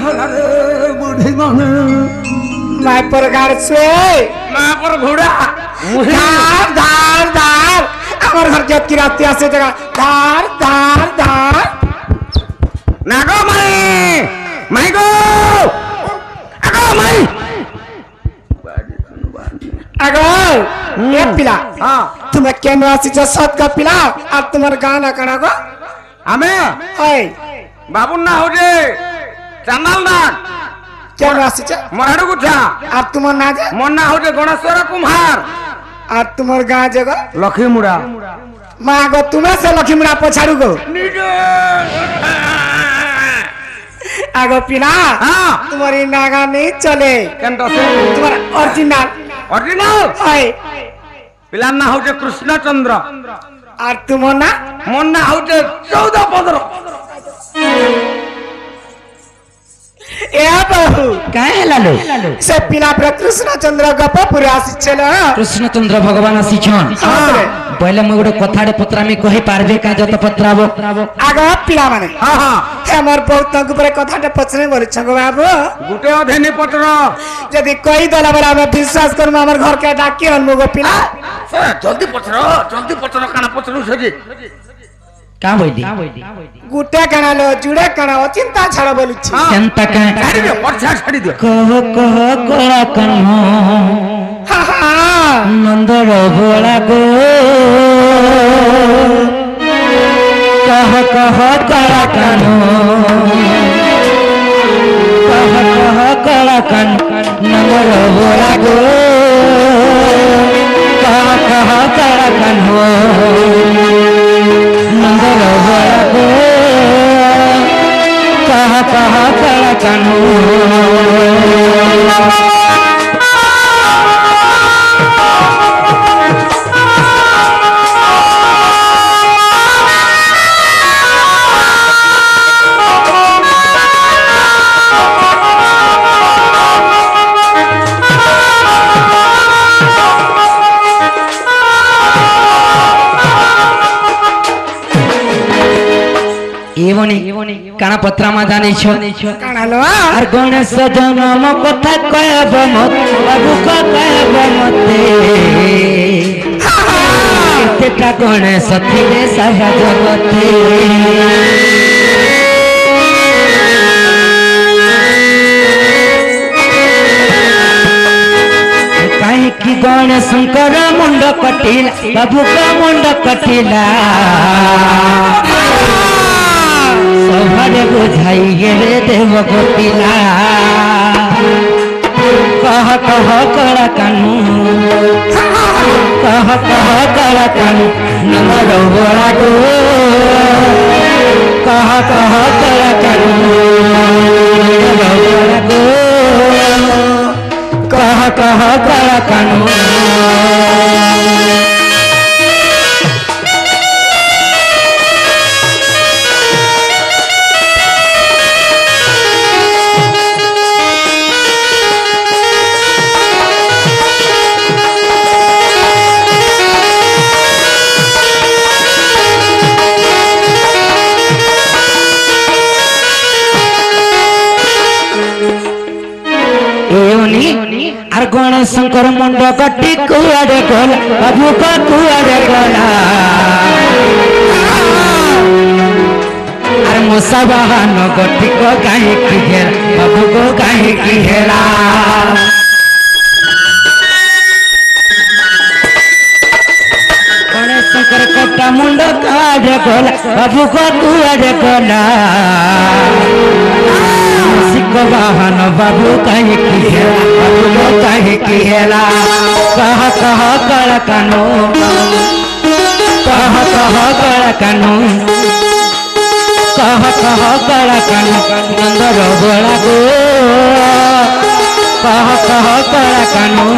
रे बुढ़ी माने मैं पर गाड़ से मैं पर घोड़ा धार धार धार আমার ঘর জত কি রাতে আছে জায়গা ধার ধার ধার नागो माई गो আগো माई আগো এ পিলা हां তুমি কেন আসিছ সৎ কা পিলা আর তোমার গানা কানা গো हमें ওই बाबू ना हो जे चंदल ना কেন আসিছ मराडू गुठा আর তোমার না যে मन्ना हो जे गणेश्वर कुम्हार আর তোমার গা যে গো लखी मुड़ा মা গো তুমি সে লক্ষ্মীমড়া পছাড়ু গো আগো পিলা हां তোমার এই নাগা নেই চলে केंतो से তোমার অরিজিনাল ओरिजिनल ওই पिला ना हो जे कृष्णचंद्र আর তোমার না मन्ना हो जे 14-15 এ বাবু কাহে লালো সে পিলা প্র কৃষ্ণচন্দ্র গপ পুরে আসিছিল কৃষ্ণচন্দ্র ভগবান আসিছন বলে মই গোটে কথাড়ে পত্রামি কহি পারবে কা যত পত্রাবো আগো পিলা মানে हां हां আমার বহুত তঙ্গ পরে কথাটা পছনে বলছ গো বাবু गुटे अधेनी पत्र যদি কই দলা বলা আমি বিশ্বাস করব আমার ঘরকে ডাকি আনবো গো পিলা जल्दी पत्र काना पत्र सजे কা বইদি গুটে কানালো জুড়ে কানা অচিন্তা ছাড়া বলছি চিন্তা কা छाड़ी दियो पर्चा छाड़ी दियो কহ কহ কলা কন্হ হা হা নন্দর ভোলা গো কহ কহ কলা কন্হ কহ কহ কলা কন্হ নন্দর ভোলা গো কহ কহ কলা কন্হ নন্দর ভোলা গো কহ কহ কলা কন্হ एवनी काना पत्रमा जानिछ কানালো আর গণেশ জনম কথা কয়ব মত বাবু কয়ব মতে এতেটা গণেশ থিলে সারা জগতে কাহিকি গণেশঙ্কর মুন্ড কটিলা বাবু মুন্ড কটিলা সভারে বুঝাই গেলে দেব গোপিলা কহ কহ কলা কানু কহ কহ কলা কানু নমর বড়া গো কহ কহ কলা কানু নমর বড়া গো কহ কহ কলা কানু আর গণেশঙ্কর মুন্ড কটি কুয়ারে গলা বাবু কুয়ারে গলা আর মশা বাহান গটি কাহিকি ঘেরা বাবু কাহিকি ঘেরা গণেশঙ্কর কটা মুন্ড কুয়ারে গলা বাবু কুয়ারে গলা বাহন বাবু কাহে কি হেলা বাবু কাহে কি হেলা কহ কহ কল কানু কহ কহ কল কানু কহ কহ কল কানু নন্দর বলা গো কহ কহ কল কানু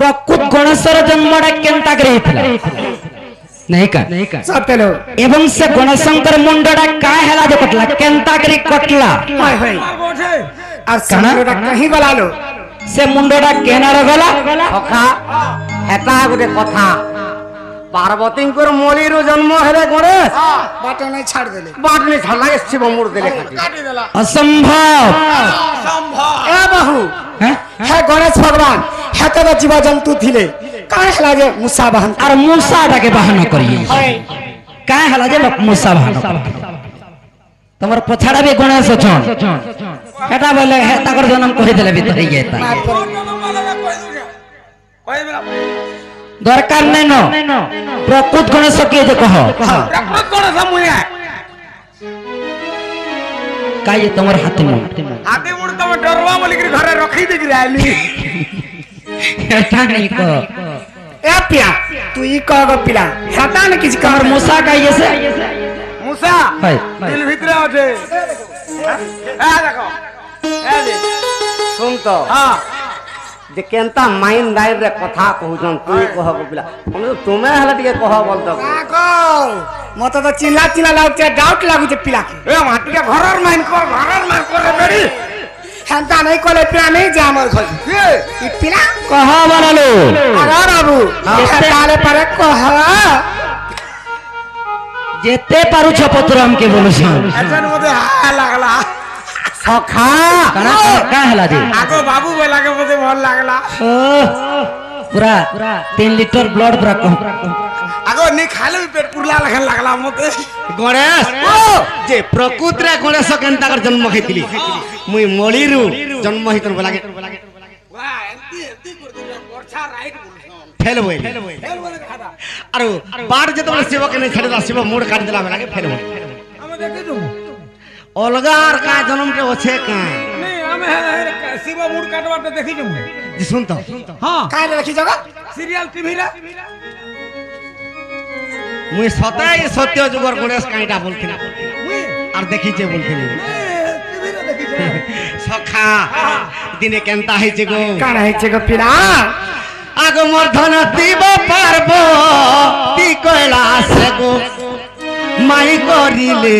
प्रकृत गणेशर जन्मटा केनता करैथिला नहीं का सतेलो एवं से गणेशंकर मुंडटा काय हला जे कटला केनता करी कटला हाय हाय আর সামনেটা কहीं গলা লো से मुंडटा केनार गला সখা এটা গোটে কথা পার্বতীঙ্কর মলির জন্ম হেলে গণেশ বাটা নাই ছাড় দেলে বাটনি ছাড়া শিব মুড় দিলে খাটি असंभव এ বাহু हैं হে গণেশ ভগবান হেতে তো জীব জন্তু থিলে কাই হেলা যে মুসা বাহন और मूसाटा के बहाना करिए হয় काय हला जे लोक मूसा बहाना तमर पछाड़ा भी गणेश छन हेटा बोले हे ताकर जन्म कहि देले भीतर ही गेता दरकार नै न प्रकृत गणेश के जे कह प्रकृत गणेश मुया काय तमर हाथ में हाथी मुड़ तम डरवा बोली के घरे रखी दे के आइली हेटा नहीं कह এ পিয়া তুই কহ গো পিলা হেতা না কিছু तमर কর मूसा का ये से मूसा हाय दिल ভিতরে আছে এ দেখো এ দে শুন তো हां যে কেনতা মাইন্ড লাইফ রে কথা কহুছন তুই কহ পিলা তুমি হেলে টিকে কহ বল তো কাকো মত তো চিল্লা চিল্লা লাগুছে ডাউট লাগুছে পিলা কে এ মাটিকে ঘরের মাইন করে বেরি হেতা নাই কলে পিলা নেই যে আমার ঘর ই পিলা कहा बनालो আগার বাবু হেতালে পারে কহ जेते पारु छपत्र हमके बोलछन এজন মধ্যে হা লাগলা সখা काना का हला जे আগো বাবু বেলা के মধ্যে ভাল লাগলা पूरा 3 लीटर ब्लड पूरा আগো নি খালে পেট পুরলা লাগলা মতে গণেশ যে প্রকৃত রে গণেশ কেনতা কর জন্ম হইতিলি মুই মলিরু জন্ম হইতন লাগে ওয়া এন্তি করে দিলা বর্ষা রাইট বলছন ফেল বইলি ফেল বলে খাদা আর বার যেতবে শিবকে নেই ছেড়ে শিব মুড় কাটি দিলা লাগে ফেল বইলি আমি দেখি তো অলগা আর কা জন্মতে আছে কা नहीं हमें शिव मूड काटवाटे देखी जमु জি শুন তো हां কাই রাখি জগা सीरियल टीवी रे মুই সতাই সত্য যুগর গণেশ কাইটা বলছিনা मुई আর দেখিছে বলছিনি टीवी रे देखी जे সখা দিনে কেনতা হইছে গো কানা হইছে গো পিলা আগ মর্ধন দিব পারব তি কৈলাস গো মাই করিলে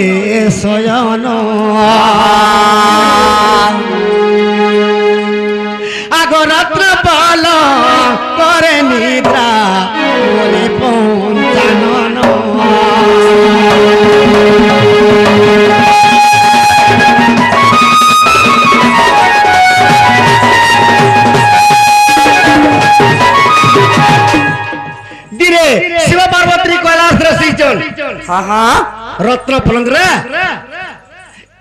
শয়ন আগ রাত্র পাল করে নিদ্রা বলে পঞ্চানন দিরে শিব পার্বতী কৈলাস রে সিজন হ্যাঁ হ্যাঁ রত্ন পলঙ্গ রে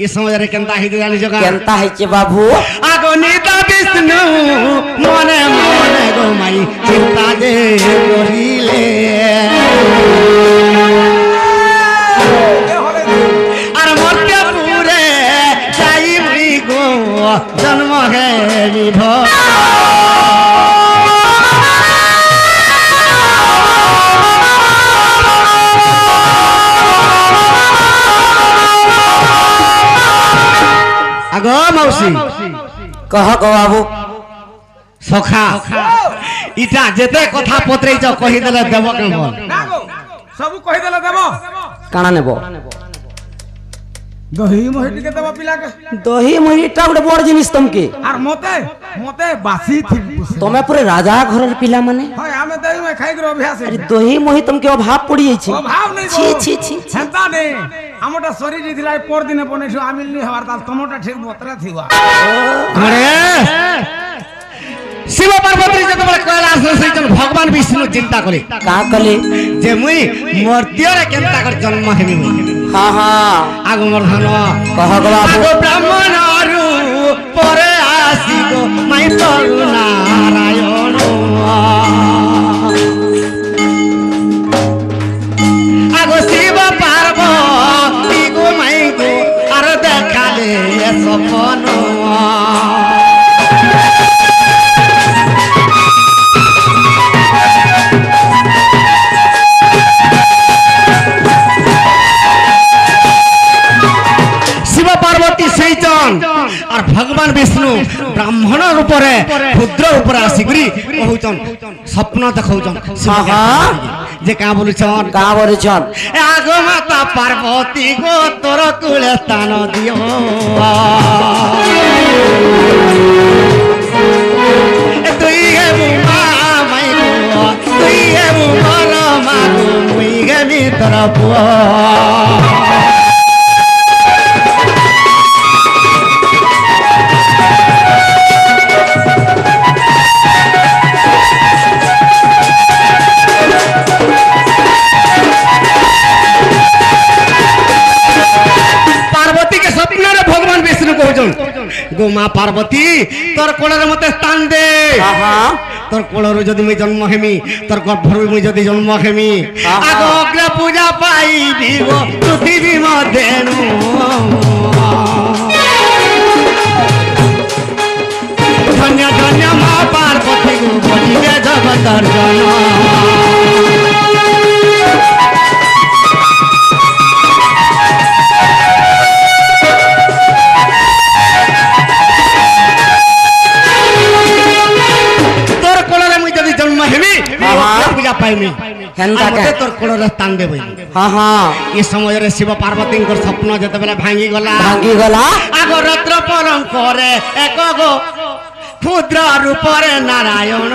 এই সময় রে কেনতা হইতে জানি জগা কেনতা হইছে বাবু আগনিতা বিষ্ণু মনে মনে গো মাই চিন্তা যে করিলে আর মর্ত্যপুরে যাইবি গো জন্ম হে বিভ আগো মাউসী কহ গো বাবু সখা ইটা যেতে কথা পত্রেইছ কহি দেলে দেব কেন বল ना गो सब कहि देला देबो কানা নেব दही मोहित के देबो पिला के দহি মহিটা গোটে বড় জিনিস তমকে आर मते मते बासी थी তুমি পুরে রাজা ঘরের পিলা মানে हां हमें दही में खाइ के अभ्यास है দহি মহি তমকে অভাব পড়ি যাইছে ओ भाव नहीं ছি गो ছি ছি हेता नहीं हमटा शरीर दिला पर दिन बनेछु आमिल नहीं हवार ताल टमाटर ठीक बतरा थिवा ঘরে শিব পার্বতী যেতবেলে কৈলাস রে সেইজন ভগবান বিষ্ণু চিন্তা কলে কা কলে যে মুই মর্ত্যরে কেনতা কর জন্ম হেবি মুই হ্যাঁ হ্যাঁ আগ মর্ধন কহ গো বাবু আগ ব্রাহ্মণ আরু পরে আসি গো মাই তরু নারায়ণ আগ শিব পার্বতী গো মাই গো আর দেখালে সপন শিব পার্বতী সেইজন আর ভগবান বিষ্ণু ବ୍ରାହ୍ମଣ ରୂପରେ କ୍ଷୁଦ୍ର ରୂପରେ ଆସିକରି କହୁଛନ୍ ସ୍ୱପ୍ନ ଦେଖଉଛନ୍ ଯେ କାଁ ବୋଲୁଛନ୍ ଆଗ ମାତା ପାର୍ବତୀ ଗো ତୋର କୂଳେ ସ୍ଥାନ ଦିଅ তুই হেবু মা মাই গো তুই হেবু মর মা গো মুই গেমি তোর পুয়া गो माँ पार्वती तोर कोलर मते स्थान दे तोर कोलर जदि मुई जन्म हेमी तोर गर्भर मुई जदि जन्म हेमी आगो अग्र पूजा पाइबी गो पृथ्वी मध्येनु धन्य धन्य माँ पार्वती गो बलिवे जगतर जन पूजा पाइमी तोर कोलर स्थान देबे ये समय रे शिव पार्वती स्वप्न जते बेला भांगी गला आगो रत्न परम करे एक गो क्षुद्र रूप रे नारायण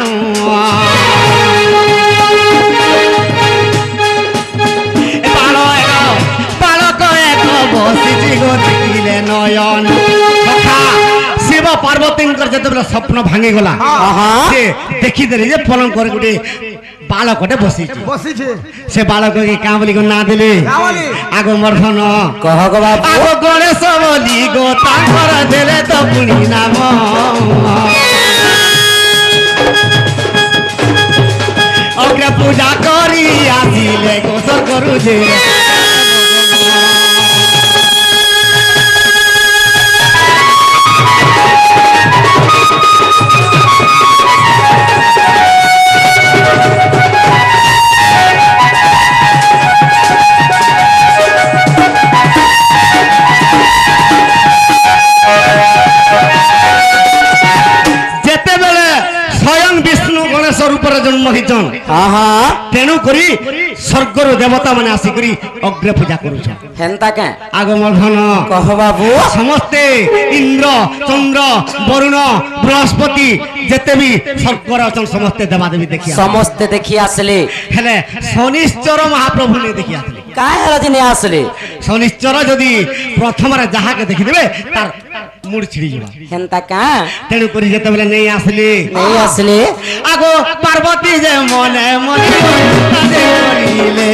बालक एक बसी गो देखिले नयन शिव पार्वती जते बेला स्वप्न भांगी गला से देखी देले जे पलंग कर गुटे बालकटे बसी से बालक के का बोली को ना दिले आगो मर्धन कह गो बाबू आगो गणेश बोली गो तांकर देले तो पुनी नाम अग्र पूजा करी आसिले गोसर करू जे जन्म हिचन तेणु करी स्वर्गर देवता माने आसिकरी अग्र पूजा करूछ हेंता के आगो मर्धन कह बाबू समस्ते इंद्र चंद्र वरुण बृहस्पति जेते भी स्वर्गर अछन समस्ते देवा देवी देखिया समस्ते देखि आसले हेले शनिश्चर महाप्रभु ने देखि आसले काहे हला दिने आसले शनिश्चर जदी प्रथम रे जहा के देखि देबे तार मुड़ छिड़ी जीवा हेंता का तेणु करी जेते बेले नहीं आसले आगो पार्वती जे मने मने तादे करिले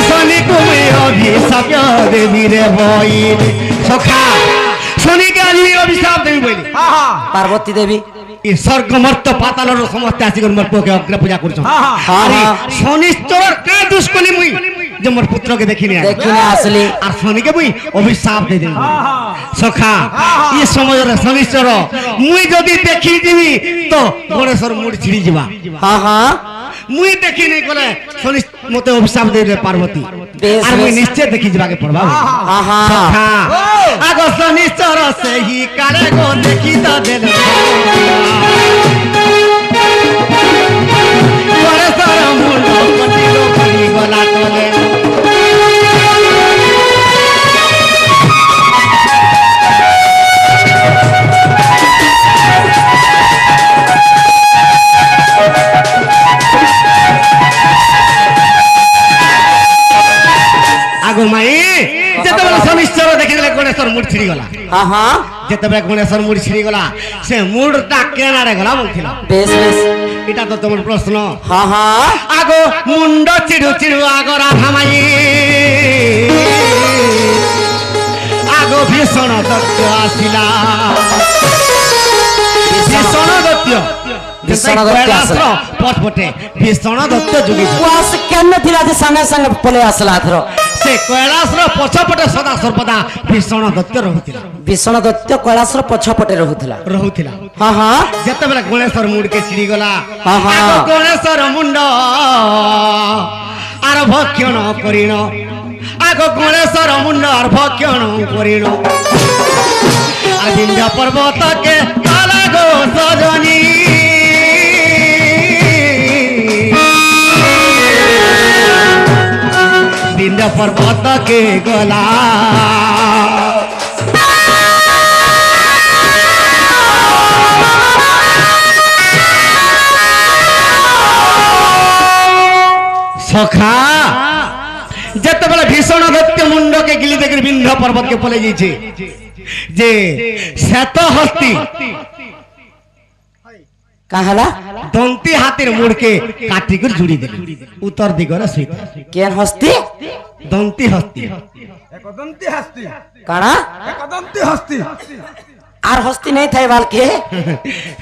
शनि को मैं अभिशाप देवी रे बोइले सखा शनि के आज अभिशाप देवी बोइले पार्वती देवी ये स्वर्ग मर्त पाताल रो समस्त आसी मोर पुओ के अग्र पूजा करछ शनिश्चर के दुष्कली मुई जे मोर पुत्र के देखिने आसली आर शनि के मुई अभिशाप दे देबी सखा ये समय रे शनिश्चर मुई जदी देखि दिबी तो गणेशर मुड़ छिड़ी जिबा मुई देखि नै गले शनि मते अभिशाप दे रे पार्वती आर मुई निश्चय देखि जिबा के पड़बा सखा आगो शनिश्चर से ही कारे गो देखि त देल गणेशर मुंड कटिलो करी गला तले आगो माई जते बेला शनिश्चर देखि देले गणेशर मुड़ छिड़ी गला जते बेला गणेशर मुड़ छिड़ी गला से मुड़टा केना रे गला बोलथिला बेस बेस इटा तो तुम प्रश्न आगो मुंड चिड़ू चिड़ू आगो राधा माई आगो भीषण दत्त आसिला भीषण दत्त पटपटे भीषण दत्त जुगी केन थिला जे संगे संगे पले आसला थरो से कैलाश रो पछपटे सदा सर्वदा भीषण दत्त रहुतिला भीषण दत्त कैलाश रो पछपटे रहुतिला जते बेला गणेशर मुंड के छिड़ी गला आगो गणेशर मुंड आर भक्षण करिण আগ গণেশর মুন্ডর ভক্ষণ করিল আর বিন্ধ্য পর্বতকে কালা গো সজনী বিন্ধ্য পর্বতকে গলা সখা যেতবেলে ভীষণ দৈত্য মুন্ডকে গিলি দেখি বিন্ধ্য পর্বতকে পলে যাইছে যে শ্বেত হস্তি কাহালা দন্তি হাতের মুড়কে কাটি করে জুড়ি দিল উত্তর দিগরে সহিত কেন হস্তি দন্তি হস্তি একদন্তি হস্তি কানা একদন্তি হস্তি আর হস্তি নেই থাই বালকে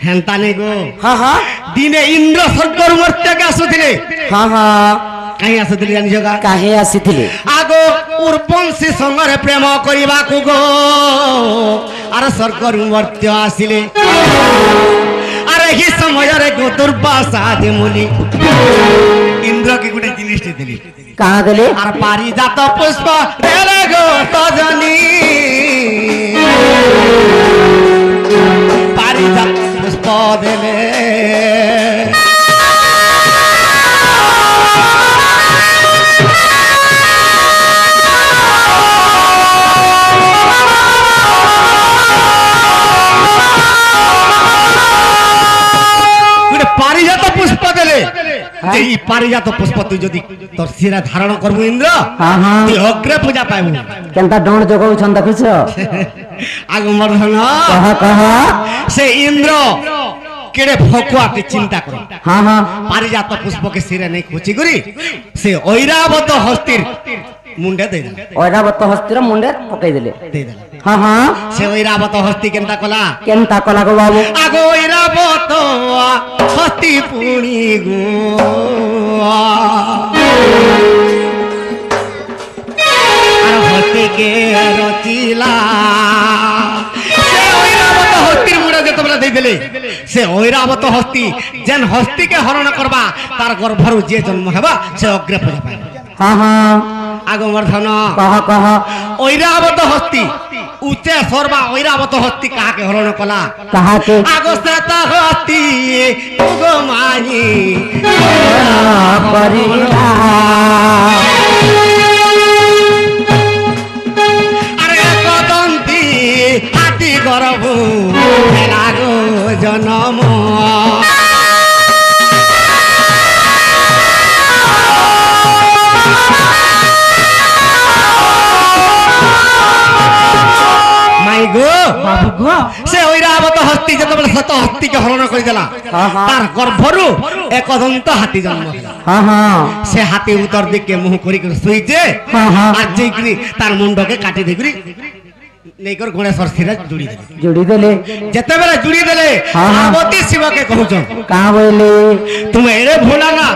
হেন্তা নেই গো হ্যাঁ হ্যাঁ দিনে ইন্দ্র স্বর্গর মর্ত্যকে আসুଥିଲେ হ্যাঁ হ্যাঁ কাহি আসুଥିଲେ জানিছ গা কাহে আসিଥିଲେ আগ উর্বংশী সঙ্গরে প্রেম করিবাকু গো আর স্বর্গর মর্ত্য আসিলে আর এই সমୟରେ গো দুর্বাসা দেমুনি ইন্দ্রকে গোটে জিনিসটি দিলি কাহা দেলে আর পারিজাত পুষ্প দেলে গো সজনী পারিজাত পুষ্প দেলে পারিজাত পুষ্প দেলে যে এই পারিজাত পুষ্প তুই যদি তোর শিরা ধারণ করবু ইন্দ্র তুই অগ্রে পূজা পাইবু কেনতা ডণ জগাউছন দেখুছ আগমর্ধন কহ কহ সে ইন্দ্র কেড়ে ফকুয়াকে চিন্তা কর হ্যাঁ হ্যাঁ পারিজাত পুষ্পকে শিরে নেই খুচি করি সে ঐরাবত হস্তির মুন্ডে দেই দেলা ঐরাবত হস্তির মুন্ডে পকাই দিলে দেই দেলা হ্যাঁ হ্যাঁ সে ঐরাবত হস্তি কেনটা কলা কেনতা কলা গো বাবু আগ ঐরাবত হস্তি পুনি গো আর হস্তিকে রচিলা সে ঐরাবত হস্তির মুড়ে যেতবেলা দেই দেলে সে ঐরাবত হস্তি যেন হস্তিকে হরণ করবা তার গর্ভরু যে জন্ম হেবা সে অগ্রে পূজা পাইবা হ্যাঁ হ্যাঁ আগমর্ধন কহ কহ ঐরাবত হস্তি উচ্চে সর্বা ঐরাবত হস্তি কাহাকে হরণ কলা কাহাকে আগস্ত হস্তি গো মানি করিলা আরে কদন্তি হাতি গর্ভ হেলা গো জনম মাই গো বাবু গো সে ঐরাবত হস্তি যেতবেলে শত হস্তিকে হরণ করে দেলা তার গর্ভরু একদন্ত হাতি জন্ম ହେଲା হ্যাঁ হ্যাঁ সে হাতি উত্তর দিকে মুহ করি করে শুইছে আর যেইকরি তার মুন্ডকে কাটি দেইকরি নেইকর গণেশ্বর শিরা জুড়ি দেলে জুড়ি দেলে যেতেবেলে জুড়ি দেলে পার্বতী শিবকে কহুছ কাহা বইলে তুমি এড়ে ভোলা না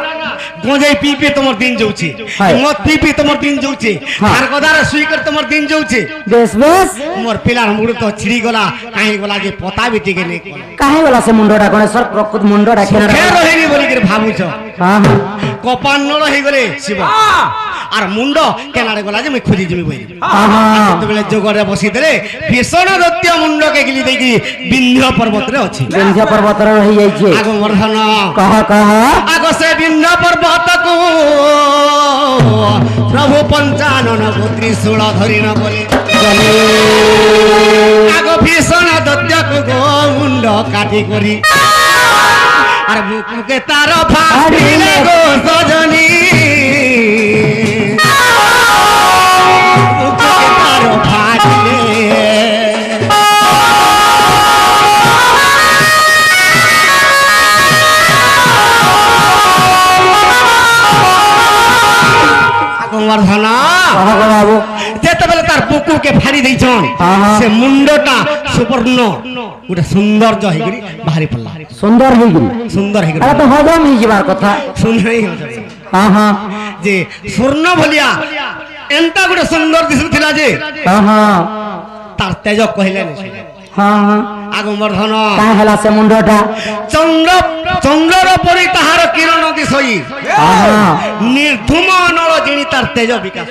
গঞ্জাই পি পি তোমার দিন যাଉଛି মদ পি পি তোমার দিন যাଉଛି আর গদারে শুই করে তোমার দিন যাଉଛି বেশ বেশ মোর পিলার মুড় তো ছিড়ি গলা কাহি গলা যে পতা বিটিকে নেই কাহে গলা সে মুন্ডটা গণেশ্বর প্রকৃত মুন্ডটা কেন ফের রহিনি বলি করে ভাবুছ হ্যাঁ হ্যাঁ কপান নড় হই গলে শিব আর মুন্ড কেনারে গলা যে মই খুঁজি জিমি বই হ্যাঁ হ্যাঁ যেতবেলে যোগরে বসি দেলে ভীষণ দৈত্য মুন্ডকে গিলি দেখি বিন্ধ্য পর্বতরে ଅଛି বিন্ধ্য পর্বতর রহি যাইছে আগমর্ধন কহ কহ আগ সে বিন্ধ্য পর্বতকু প্রভু পঞ্চানন ত্রিশূল ধরিন বলে আগ ভীষণ দৈত্যকু গো মুন্ড কাটি করি আর বুকুকে তার ফাটিলে গো সজনী বুকুকে তার ফাটিলে আগমর্ধন কহ গো বাবু যেতবেলে তার বুকুকে ফাড়ি ଦେଇଛন সে মুন্ডটা সুবর্ণ গোটে সৌন্দর্য হইকরি বাহারি পড়লা সুন্দর হইগলি সুন্দর হইকরি এটা তো হজম হই যাবার কথা সুন্দর হইগরি হ্যাঁ হ্যাঁ যে স্বর্ণ ভলিয়া এন্তা গোটে সুন্দর দিশুଥିଲା যে হ্যাঁ হ্যাঁ তার তেজ কহিলেন হ্যাঁ হ্যাঁ আগমর্ধন কাহে হেলা সে মুন্ডটা চন্দ্র চন্দ্রর পরি তাহার কিরণ দিশই নির্ধুম অনল জিনি তার তেজ বিকাশ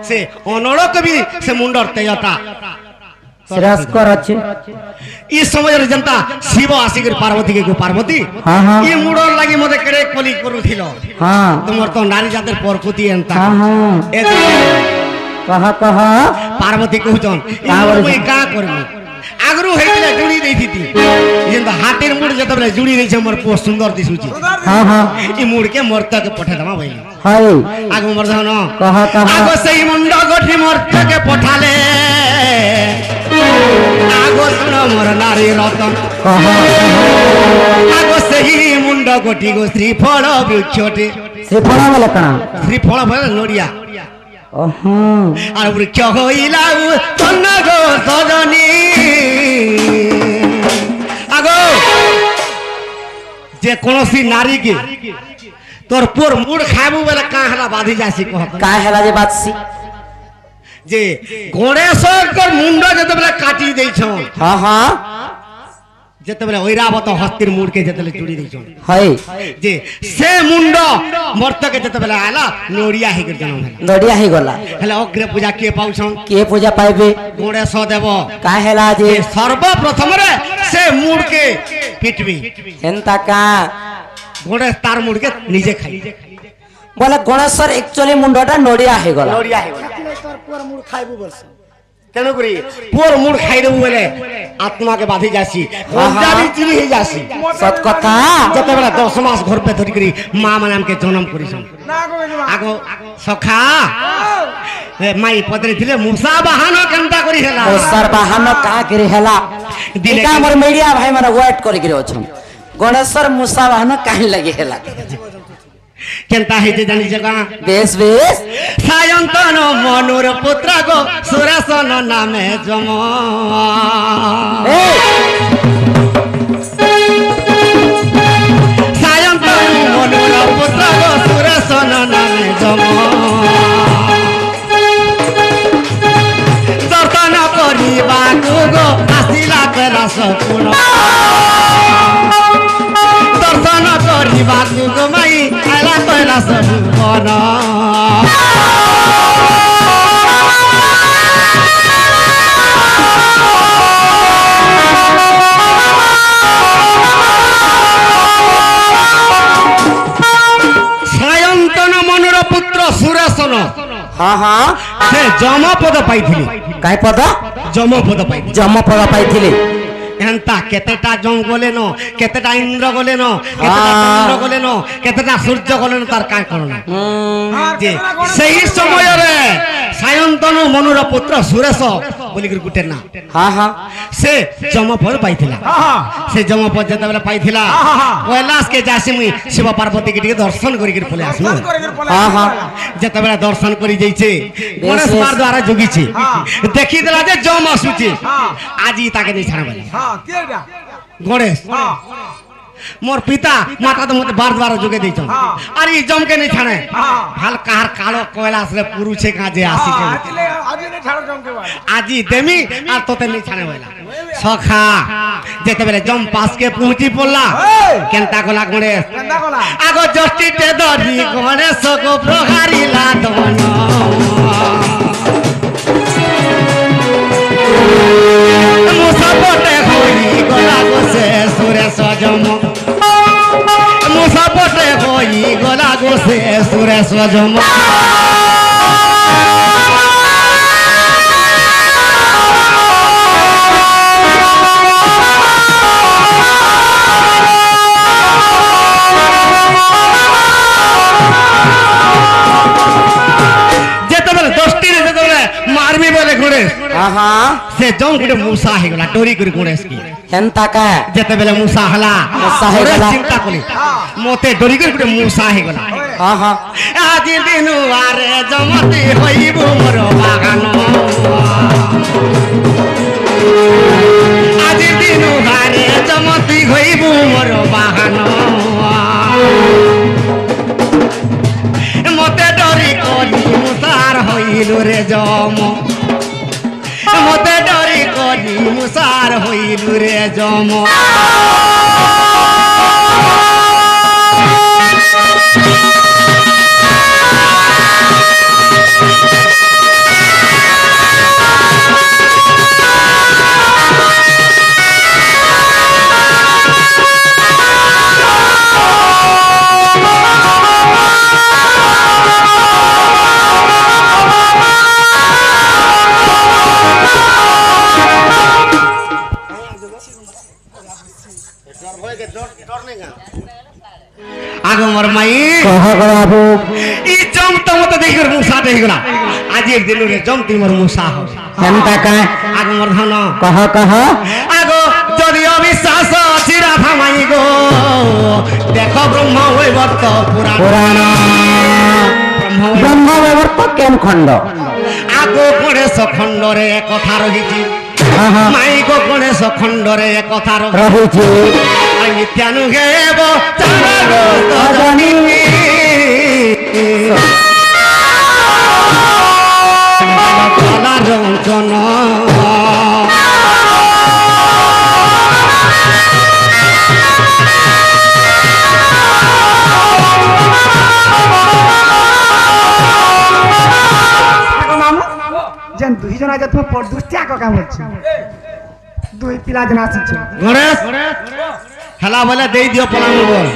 সে অনল কবি সে মুন্ডর তেজটা ই সময়ের যেটা শিব আসিকি পার্বতী কে পার্বতী ই মুড়র লাগি মতে কেড়ে কলি করুছিল তোমার তো নারী জাতের পরপতি এন্তা পার্বতী কহুছন মুই কা করবি আগরু হইলে জুড়ি দেইছিতি যেটা হাতের মুড় যেতবেলে জুড়ি দেইছে মোর পুଅ সুন্দর দিশুছি ই মুড়কে মর্তকে পঠাই দমা ভাই আগ মোর ধন আগ সেই মুন্ড গঠি মর্তকে পঠালে আগ শুন মোর নারী রতন আগ সেই মুন্ড গঠি গো শ্রীফল বৃক্ষটি শ্রীফল বলে কানা শ্রীফল বলে নড়িয়া আর বৃক্ষ হইলা তন্ন গো সজনী আগো যে কোনসি নারীকে তোর পুর মুড় খাইবু বলে কা হেলা বাঁধি যাসি কহ কা হেলা যে বাদছি যে গণেশর মুন্ড যেতবেলে কাটি দেইছ যেতবেলে ঐরাবত হস্তির মুড়কে যেতবেলে জুড়ি দেইছ যে সে মুন্ড মর্তকে যেতবেলে আলা নড়িয়া হই গল জন্ম নড়িয়া হই গলা হেলে অগ্রে পূজা কে পাউছন কে পূজা পাইবে গণেশ দেব কা হেলা যে সর্বপ্রথমরে সে মুড়কে পিটবি এন্তা কা গণেশ তার মুড়কে নিজে খাই বলে গণেশ্বর একচুয়ালি মুন্ডটা নড়িয়া হই গলা নড়িয়া হই গলা তোর পুর মুড় খাইবু বলছ কেন করি পুর মুড় খাই দেবু বলে আত্মাকে বাঁধি যাসি যাবি চিনি হই যাসি সত কথা যতবেলা 10 মাস গর্ভে ধরি করি মা মানে আমাকে জন্ম করিছন আগো সখা মাই পদরে দিলে মুসা বাহান কেনটা করি হেলা মুসার বাহান কা করে হেলা এটা আমার মিডিয়া ভাই মানে ওয়েট করি করে অছন গণেশ্বর মুসা বাহান কাহি লাগি হেলা কেনটা হইতে জানি জায়গা বেশ বেশ সায়ন্তন মনুর পুত্র গো সুরেশন নামে জম সায়ন্তন মনুর পুত্র গো সুরেশন নামে জম দর্শন করিবাকু গো আসিলা কৈলাস পুর দর্শন করিবাকু গো মাই আইলা কৈলাস ভুবন সায়ন্তন মনুর পুত্র সুরেশন সে যমপদ পাইছিলি কাই পদ যমপদ পাইছিলি যমপদ পাইছিলি এন্তা কেতেটা জম গলেন কেতেটা ইন্দ্র গলেন কেতেটা চন্দ্র গলেন কেতেটা সূর্য গলেন তার কাজ করণ যে সেই সমୟରେ সায়ন্তন মনুর পুত্র সুরেশ বলি গুটে না সে যমপদ পাইছিলা সে যমপদ যেতবেলে পাইছিলা কৈলাসকে যাসি মুই শিব পার্বতী কে দর্শন করি পলে আসমু যেতবেলে দর্শন করি যাইছে গণেশ বার দ্বারা যোগিছে দেখি দেলা যে যম আসুছে আজি তাকে নেই ছাড়া বলে গণেশ মোর পিতা মাতা তো মতে বার দ্বারা যোগে দিয়েছ আর এই জমকে নেই ছাড়ে ভাল কার কালো কৈলাস রে পুরুষে কাজে আসি আজি দেমি আর তোতে নেই ছাড়ে বলা সখা যেতেবেলে জম পাসকে পৌঁছি পড়লা কেনতা গলা গণেশ আগ জষ্টিতে ধরি গণেশ গো প্রহারিলা দমন মুসাপটে হই গলা গো সে সুরেশ জম মুসাপটে হই গলা গো সে সুরেশ জম যেতবেলে 10টি যেতবেলে মারবি বলে গণেশ से जम गुटे मूसा हे गला डोरी कर गणेश की केनता का जेतेबेले मूसा हला चिंता कली मोते डोरी कर गुटे मूसा हे गला आज दिनु आरे जमती होइबु मोर बागान आज दिनु आरे जमती होइबु मोर बागान मोते डोरी कली मूसार होइलु रे जम मते डरी कली मुसार होइलु রে জম आगो मोर माई कहा बाबू ई जम तो मत देखर मुसा दे गला आज एक दिन रे जम ती मोर मुसा हो एंता का आगो मोर धन कहा आगो যদি অবিশ্বাস আছে রাধা মাই গো দেখো ব্রহ্ম বৈবর্ত পুরাণ पुराण ब्रह्म व्यवर्त केन खंड आगो गणेश खंडरे কথা রহিছি মাই গো গণেশ খণ্ডরে কথা रहिछि নিত্যানুগেব চারগো তজনী কলা রঞ্জন जेन दुई जना जे तुम परदुष्टिया को काम अछि दुई पिला जना अछि গণেশ হেলা বলে দেই দিও পলাঙ্গ বল